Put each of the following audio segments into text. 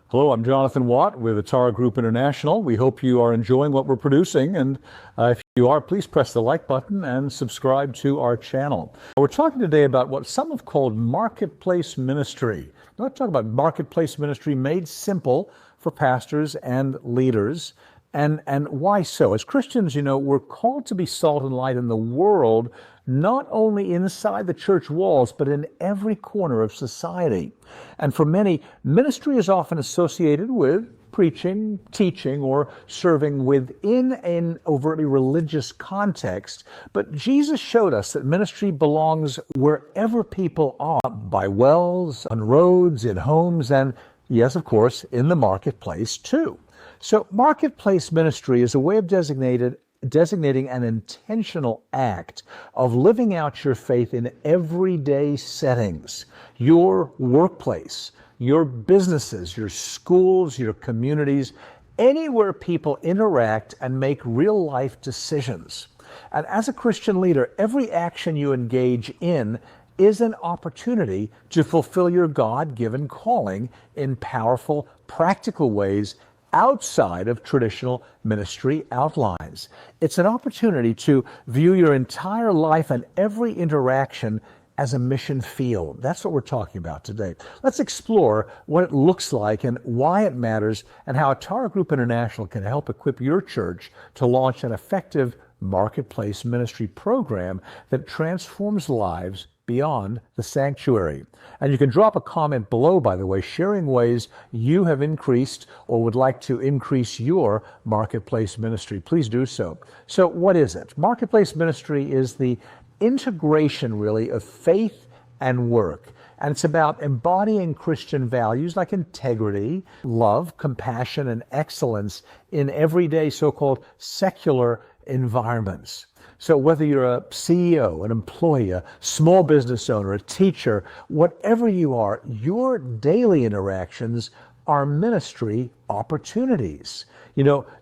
Hello, I'm Jonathan Watt with Atara Group International. We hope you are enjoying what we're producing, and if you are, please press the like button and subscribe to our channel. We're talking today about what some have called marketplace ministry. I want to talk about marketplace ministry made simple for pastors and leaders. And why so? As Christians, we're called to be salt and light in the world, not only inside the church walls, but in every corner of society. And for many, ministry is often associated with preaching, teaching, or serving within an overtly religious context. But Jesus showed us that ministry belongs wherever people are, by wells, on roads, in homes, and yes, of course, in the marketplace too. So marketplace ministry is a way of designating an intentional act of living out your faith in everyday settings, your workplace, your businesses, your schools, your communities, anywhere people interact and make real life decisions. And as a Christian leader, every action you engage in is an opportunity to fulfill your God-given calling in powerful, practical ways outside of traditional ministry outlines. It's an opportunity to view your entire life and every interaction as a mission field. That's what we're talking about today. Let's explore what it looks like and why it matters, and how Atara Group International can help equip your church to launch an effective marketplace ministry program that transforms lives beyond the sanctuary. And you can drop a comment below, by the way, sharing ways you have increased or would like to increase your marketplace ministry. Please do so. So what is it? Marketplace ministry is the integration, really, of faith and work. And it's about embodying Christian values like integrity, love, compassion, and excellence in everyday so-called secular environments. So whether you're a CEO, an employee, a small business owner, a teacher, whatever you are, your daily interactions are ministry opportunities.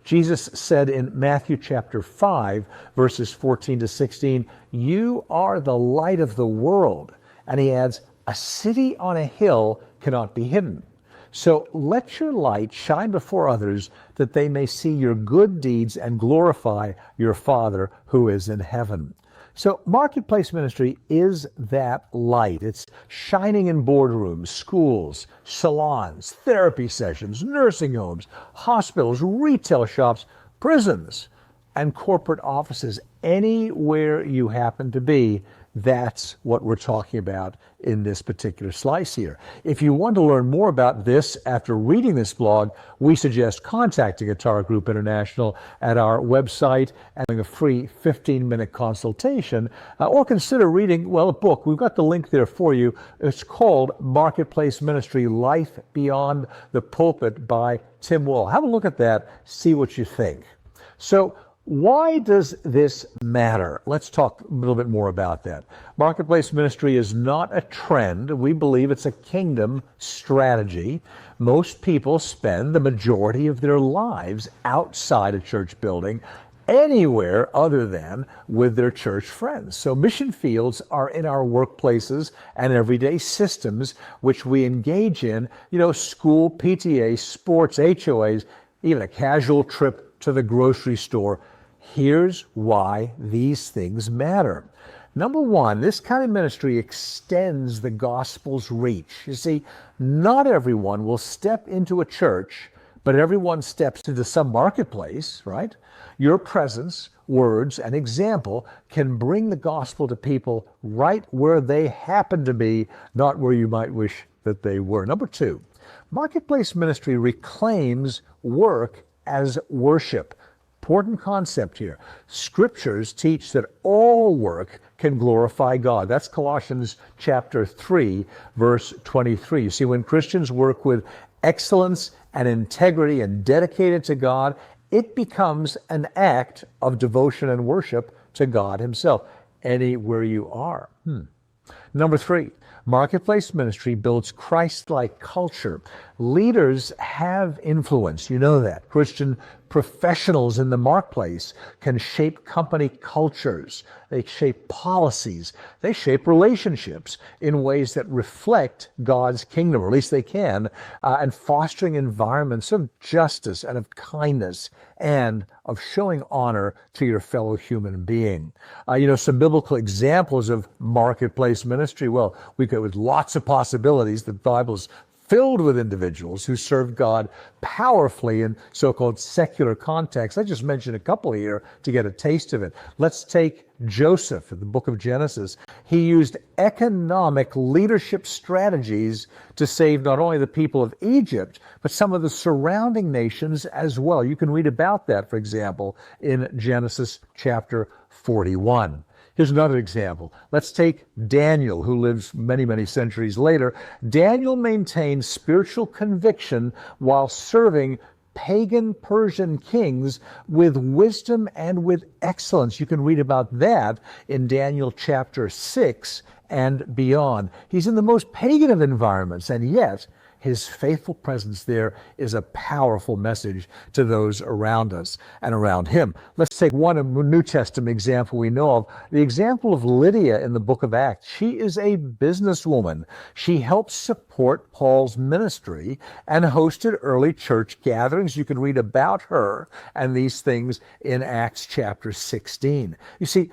Jesus said in Matthew chapter 5, verses 14 to 16, "You are the light of the world." And he adds, "A city on a hill cannot be hidden. So let your light shine before others, that they may see your good deeds and glorify your Father who is in heaven." So marketplace ministry is that light. It's shining in boardrooms, schools, salons, therapy sessions, nursing homes, hospitals, retail shops, prisons, and corporate offices. Anywhere you happen to be, that's what we're talking about in this particular slice here. If you want to learn more about this after reading this blog, we suggest contacting Atara Group International at our website and having a free 15-minute consultation, or consider reading, a book. We've got the link there for you. It's called Marketplace Ministry: Life Beyond the Pulpit by Tim Wall. Have a look at that, see what you think. So, why does this matter? Let's talk a little bit more about that. Marketplace ministry is not a trend. We believe it's a kingdom strategy. Most people spend the majority of their lives outside a church building, anywhere other than with their church friends. So mission fields are in our workplaces and everyday systems which we engage in, school, PTA, sports, HOAs, even a casual trip to the grocery store. Here's why these things matter. Number one, this kind of ministry extends the gospel's reach. You see, not everyone will step into a church, but everyone steps into some marketplace, right? Your presence, words, and example can bring the gospel to people right where they happen to be, not where you might wish that they were. Number two, marketplace ministry reclaims work as worship. Important concept here. Scriptures teach that all work can glorify God. That's Colossians chapter 3, verse 23. You see, when Christians work with excellence and integrity and dedicated to God, it becomes an act of devotion and worship to God Himself, anywhere you are. Number three, marketplace ministry builds Christ-like culture. Leaders have influence, you know that. Christian professionals in the marketplace can shape company cultures. They shape policies. They shape relationships in ways that reflect God's kingdom, or at least they can, and fostering environments of justice and of kindness and of showing honor to your fellow human being. Some biblical examples of marketplace ministry. Well, we go with lots of possibilities. The Bible's filled with individuals who served God powerfully in so-called secular contexts. I just mentioned a couple here to get a taste of it. Let's take Joseph in the book of Genesis. He used economic leadership strategies to save not only the people of Egypt, but some of the surrounding nations as well. You can read about that, for example, in Genesis chapter 41. Here's another example. Let's take Daniel, who lives many, many centuries later. Daniel maintained spiritual conviction while serving pagan Persian kings with wisdom and with excellence. You can read about that in Daniel chapter 6 and beyond. He's in the most pagan of environments, and yet his faithful presence there is a powerful message to those around us and around him. Let's take one New Testament example we know of, the example of Lydia in the book of Acts. She is a businesswoman. She helped support Paul's ministry and hosted early church gatherings. You can read about her and these things in Acts chapter 16. You see,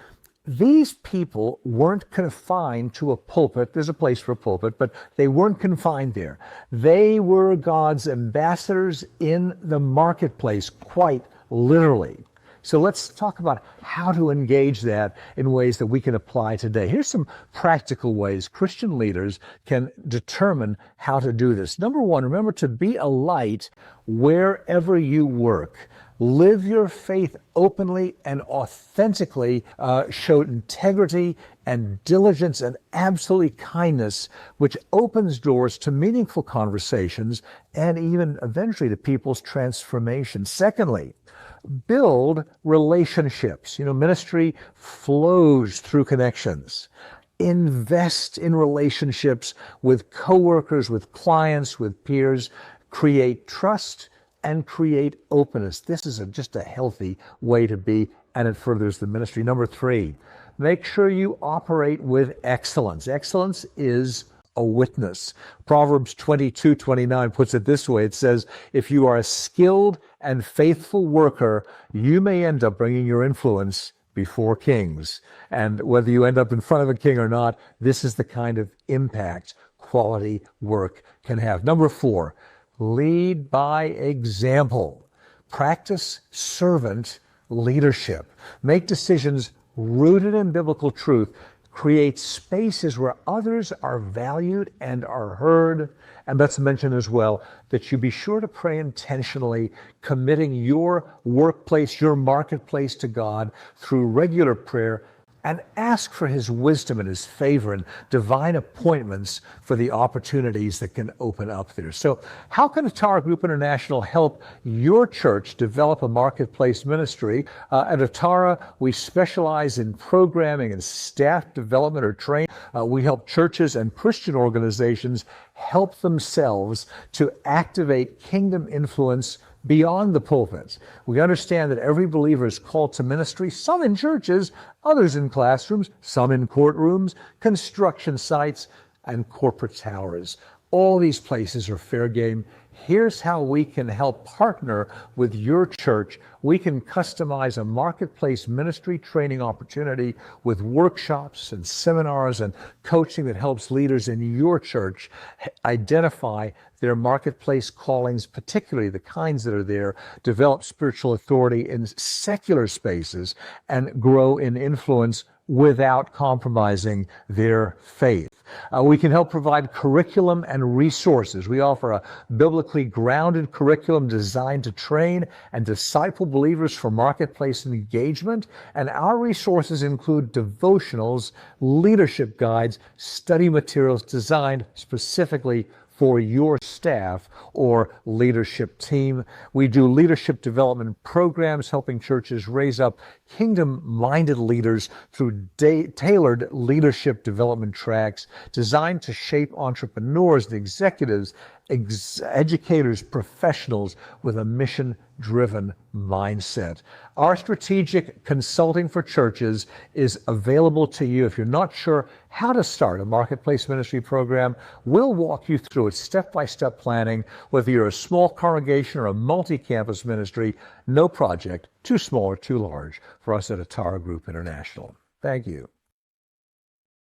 these people weren't confined to a pulpit. There's a place for a pulpit, but they weren't confined there. They were God's ambassadors in the marketplace, quite literally. So let's talk about how to engage that in ways that we can apply today. Here's some practical ways Christian leaders can determine how to do this. Number one, remember to be a light wherever you work. Live your faith openly and authentically, show integrity and diligence and absolutely kindness, which opens doors to meaningful conversations and even eventually to people's transformation. Secondly, build relationships. Ministry flows through connections. Invest in relationships with coworkers, with clients, with peers. Create trust and create openness. This is just a healthy way to be, and it furthers the ministry. Number three, make sure you operate with excellence. Excellence is a witness. Proverbs 22:29 puts it this way. It says, if you are a skilled and faithful worker, you may end up bringing your influence before kings. And whether you end up in front of a king or not, this is the kind of impact quality work can have. Number four, lead by example. Practice servant leadership. Make decisions rooted in biblical truth. Create spaces where others are valued and are heard. And let's mention as well that you be sure to pray intentionally, committing your workplace, your marketplace to God through regular prayer, and ask for his wisdom and his favor and divine appointments for the opportunities that can open up there. So how can Atara Group International help your church develop a marketplace ministry? At Atara, we specialize in programming and staff development or training. We help churches and Christian organizations help themselves to activate kingdom influence beyond the pulpits. We understand that every believer is called to ministry, some in churches, others in classrooms, some in courtrooms, construction sites, and corporate towers. All these places are fair game. Here's how we can help partner with your church. We can customize a marketplace ministry training opportunity with workshops and seminars and coaching that helps leaders in your church identify their marketplace callings, particularly the kinds that are there, develop spiritual authority in secular spaces, and grow in influence without compromising their faith. We can help provide curriculum and resources. We offer a biblically grounded curriculum designed to train and disciple believers for marketplace engagement. And our resources include devotionals, leadership guides, study materials designed specifically for your staff or leadership team. We do leadership development programs helping churches raise up kingdom-minded leaders through tailored leadership development tracks designed to shape entrepreneurs and executives educators, professionals with a mission-driven mindset. Our strategic consulting for churches is available to you. If you're not sure how to start a marketplace ministry program, we'll walk you through it, step-by-step planning. Whether you're a small congregation or a multi-campus ministry, no project too small or too large for us at Atara Group International. Thank you.